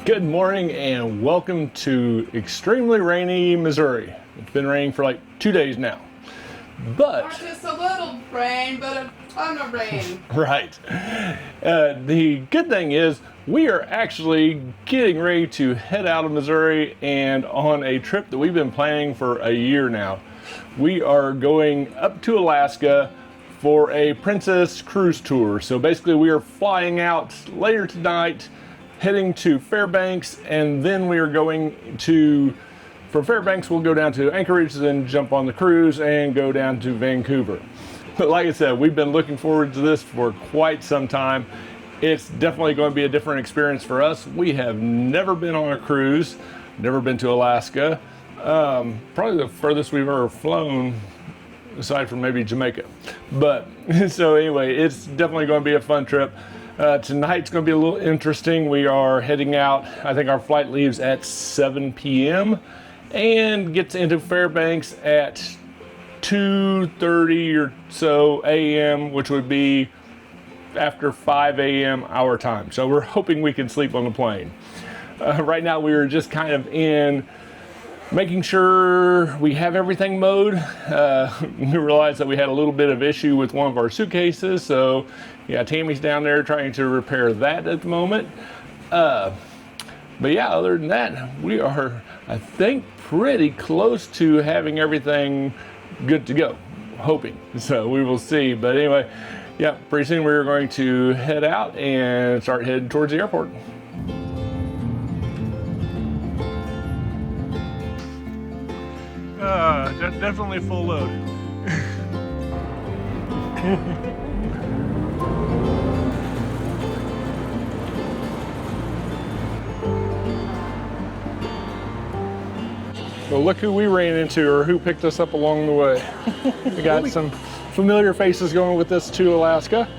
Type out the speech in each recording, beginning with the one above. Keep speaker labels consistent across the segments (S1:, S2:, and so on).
S1: Good morning and welcome to extremely rainy Missouri. It's been raining for like 2 days now. But
S2: not just a little rain, but a ton of rain.
S1: right. The good thing is we are actually getting ready to head out of Missouri and on a trip that we've been planning for a year now. We are going up to Alaska for a Princess Cruisetour. So basically we are flying out later tonight, heading to Fairbanks, and then we are going to, from Fairbanks we'll go down to Anchorage, then jump on the cruise and go down to Vancouver. But like I said, we've been looking forward to this for quite some time. It's definitely going to be a different experience for us. We have never been on a cruise, never been to Alaska. Probably the furthest we've ever flown, aside from maybe Jamaica. But so anyway, it's definitely going to be a fun trip. Tonight's going to be a little interesting. We are heading out. I think our flight leaves at 7 p.m. and gets into Fairbanks at 2:30 or so a.m., which would be after 5 a.m. our time. So we're hoping we can sleep on the plane. Right now we are just kind of in making sure we have everything mowed. We realized that we had a little bit of issue with one of our suitcases, so yeah, Tammy's down there trying to repair that at the moment. But yeah, other than that, we are, I think, pretty close to having everything good to go, hoping. So we will see. But anyway, yeah, pretty soon we're going to head out and start heading towards the airport. Definitely full load. Well, look who we ran into, or who picked us up along the way. We got some familiar faces going with us to Alaska,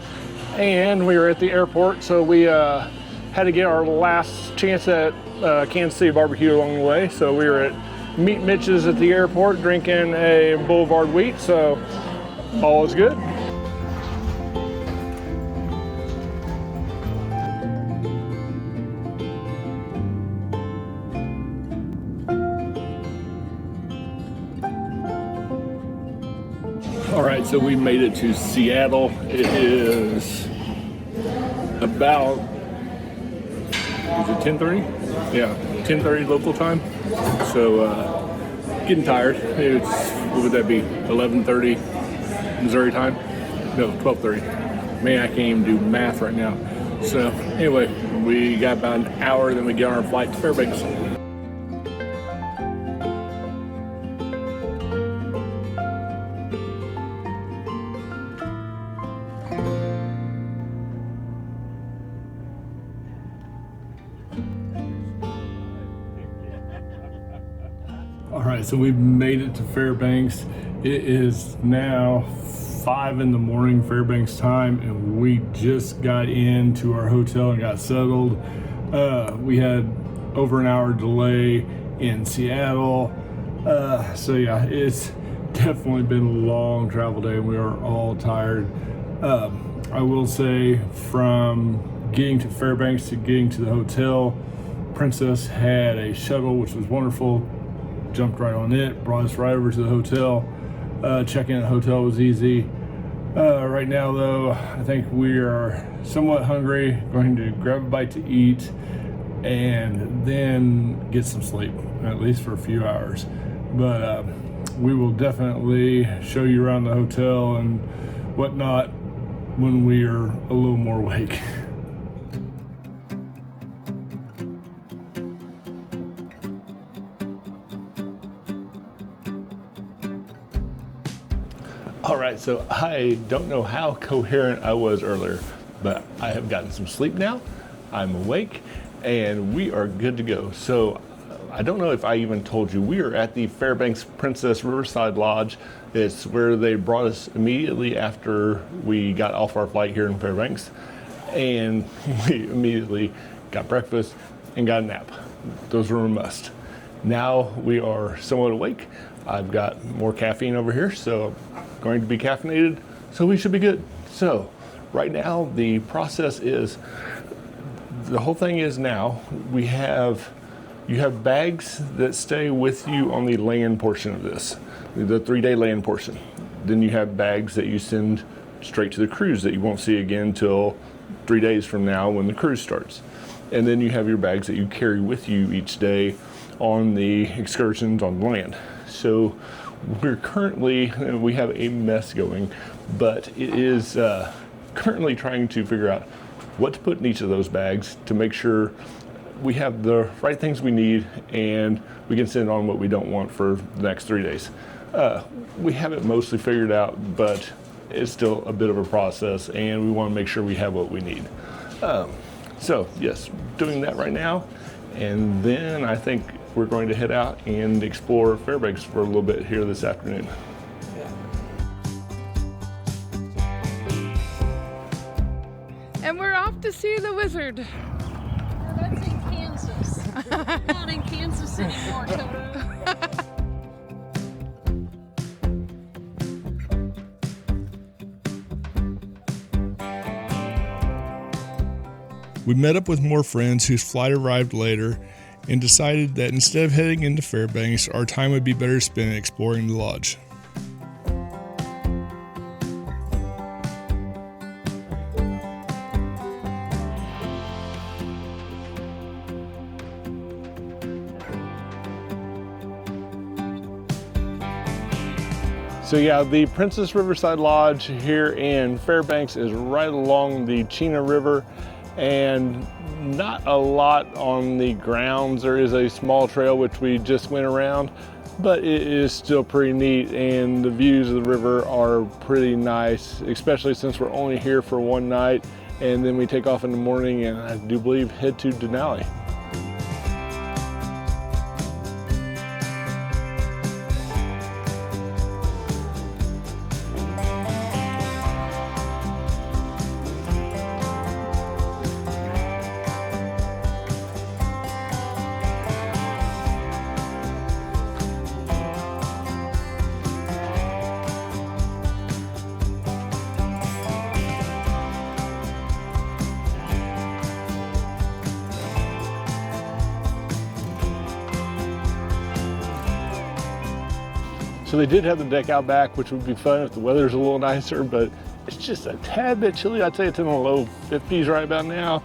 S1: and we were at the airport, so we had to get our last chance at Kansas City barbecue along the way. So we were at Meet Mitch's at the airport drinking a Boulevard Wheat, so all is good. All right, so we made it to Seattle. It is about, is it 10:30? Yeah, 10:30 local time. So getting tired. It's, what would that be, 11:30 Missouri time? No, 12:30. Man, I can't even do math right now. So anyway, we got about an hour, then we get on our flight to Fairbanks. All right, so we've made it to Fairbanks. It is now 5 in the morning Fairbanks time, and we just got into our hotel and got settled. We had over an hour delay in Seattle. So yeah, it's definitely been a long travel day, and we are all tired. I will say, from getting to Fairbanks to getting to the hotel, Princess had a shuttle, which was wonderful. Jumped right on it, brought us right over to the hotel. Check-in at the hotel was easy. Right now though, I think we are somewhat hungry, going to grab a bite to eat and then get some sleep, at least for a few hours. But we will definitely show you around the hotel and whatnot when we are a little more awake. All right, so I don't know how coherent I was earlier, but I have gotten some sleep now. I'm awake and we are good to go. So I don't know if I even told you, we are at the Fairbanks Princess Riverside Lodge. It's where they brought us immediately after we got off our flight here in Fairbanks. And we immediately got breakfast and got a nap. Those were a must. Now we are somewhat awake. I've got more caffeine over here, so going to be caffeinated, so we should be good. So right now the process is the whole thing is now you have bags that stay with you on the land portion of this, the 3-day land portion. Then you have bags that you send straight to the cruise that you won't see again till 3 days from now when the cruise starts. And then you have your bags that you carry with you each day on the excursions on land. So we have a mess going, but it is currently trying to figure out what to put in each of those bags to make sure we have the right things we need and we can send on what we don't want for the next 3 days. We have it mostly figured out, but it's still a bit of a process, and we want to make sure we have what we need. So yes, doing that right now, and then I think we're going to head out and explore Fairbanks for a little bit here this afternoon.
S2: And we're off to see the wizard.
S3: No, that's in Kansas. Not in Kansas anymore, Toto.
S4: We met up with more friends whose flight arrived later and decided that instead of heading into Fairbanks, our time would be better spent exploring the lodge.
S1: So yeah, the Princess Riverside Lodge here in Fairbanks is right along the Chena River, and not a lot on the grounds. There is a small trail which we just went around, but it is still pretty neat, and the views of the river are pretty nice, especially since we're only here for one night, and then we take off in the morning and I do believe head to Denali. So they did have the deck out back, which would be fun if the weather's a little nicer, but it's just a tad bit chilly. I'd say it's in the low 50s right about now.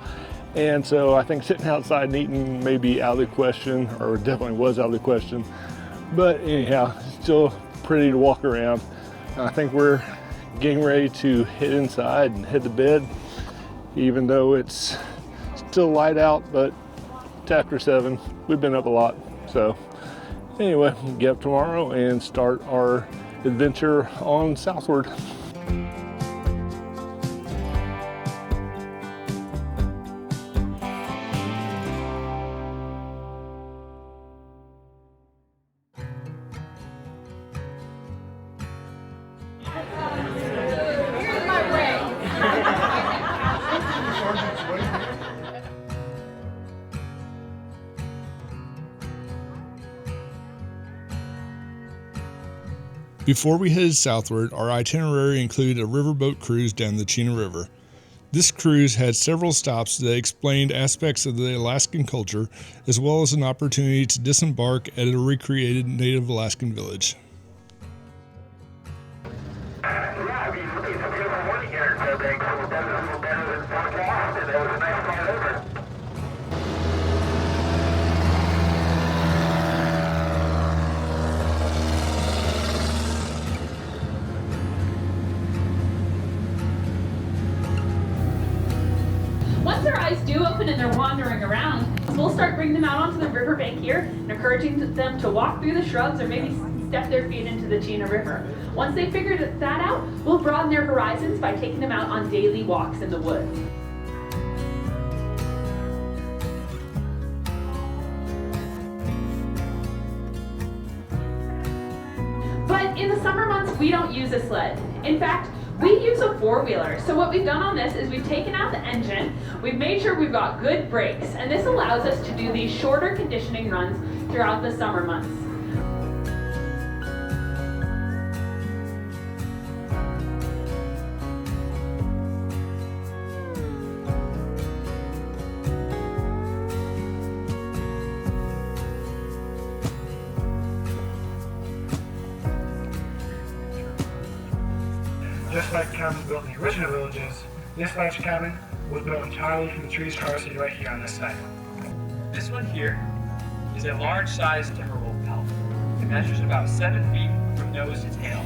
S1: And so I think sitting outside and eating may be out of the question, or definitely was out of the question. But anyhow, it's still pretty to walk around. I think we're getting ready to head inside and head to bed, even though it's still light out, but it's after 7. We've been up a lot, so. Anyway, we'll get up tomorrow and start our adventure on southward.
S3: Here's my way.
S4: Before we headed southward, our itinerary included a riverboat cruise down the Chena River. This cruise had several stops that explained aspects of the Alaskan culture, as well as an opportunity to disembark at a recreated Native Alaskan village.
S5: Yeah, I mean, it's a beautiful morning here in Fairbanks. It was better than forecast, and it was a nice flight over.
S6: Once their eyes do open and they're wandering around, we'll start bringing them out onto the riverbank here and encouraging them to walk through the shrubs or maybe step their feet into the Chena River. Once they figure that out, we'll broaden their horizons by taking them out on daily walks in the woods. But in the summer months, we don't use a sled. In fact, we use a four-wheeler. So what we've done on this is we've taken out the engine, we've made sure we've got good brakes, and this allows us to do these shorter conditioning runs throughout the summer months.
S7: cabins built in the original villages, this large cabin was built entirely from the trees harvested right here on this site.
S8: This one here is a large-sized timberwolf pelt. It measures about 7 feet from nose to tail.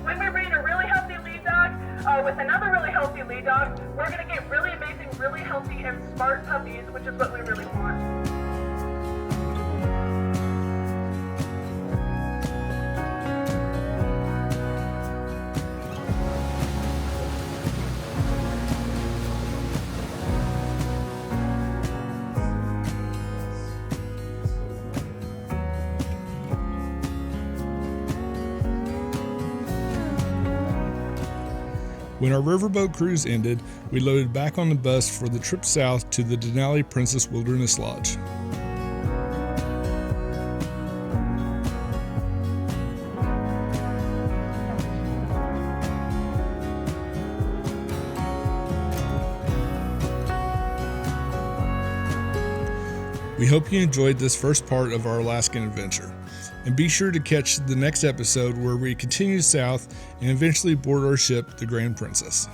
S9: When we breed a really healthy lead dog with another really healthy lead dog, we're going to get really amazing, really healthy and smart puppies, which is what we really want.
S4: When our riverboat cruise ended, we loaded back on the bus for the trip south to the Denali Princess Wilderness Lodge. We hope you enjoyed this first part of our Alaskan adventure. And be sure to catch the next episode where we continue south and eventually board our ship, the Grand Princess.